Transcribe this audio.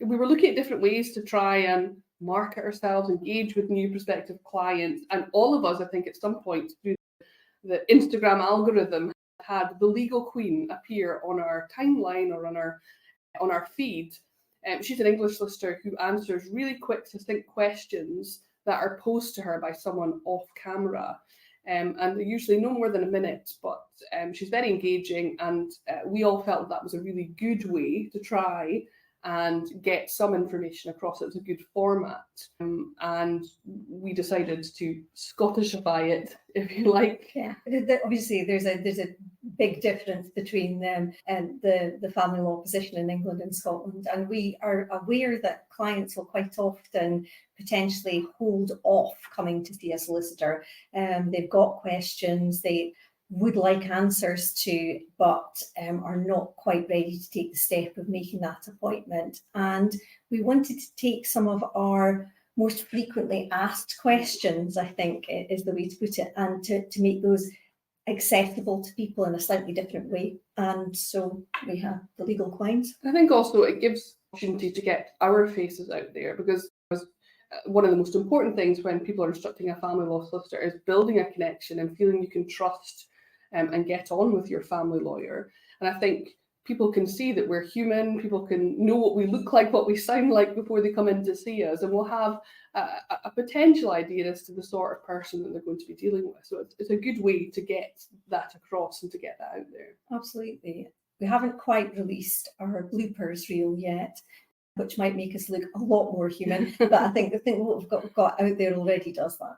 we were looking at different ways to try and market ourselves, engage with new prospective clients, and all of us, I think, at some point through the Instagram algorithm, had the Legal Queen appear on our timeline or on our feed. She's an English solicitor who answers really quick, succinct questions that are posed to her by someone off camera. And they're usually no more than a minute, but she's very engaging, and we all felt that was a really good way to try and get some information across. It was a good format, and we decided to Scottishify it, if you like. Yeah, obviously there's a big difference between them and the family law position in England and Scotland, and we are aware that clients will quite often potentially hold off coming to see a solicitor. They've got questions they would like answers to, but are not quite ready to take the step of making that appointment. And we wanted to take some of our most frequently asked questions, I think is the way to put it, and to make those accessible to people in a slightly different way. And so we have the Legal Quines. I think also it gives opportunity to get our faces out there, because one of the most important things when people are instructing a family law solicitor is building a connection and feeling you can trust and get on with your family lawyer. And I think people can see that we're human, people can know what we look like, what we sound like before they come in to see us, and we'll have a potential idea as to the sort of person that they're going to be dealing with. So it's a good way to get that across and to get that out there. Absolutely. We haven't quite released our bloopers reel yet, which might make us look a lot more human, but I think what we've got out there already does that.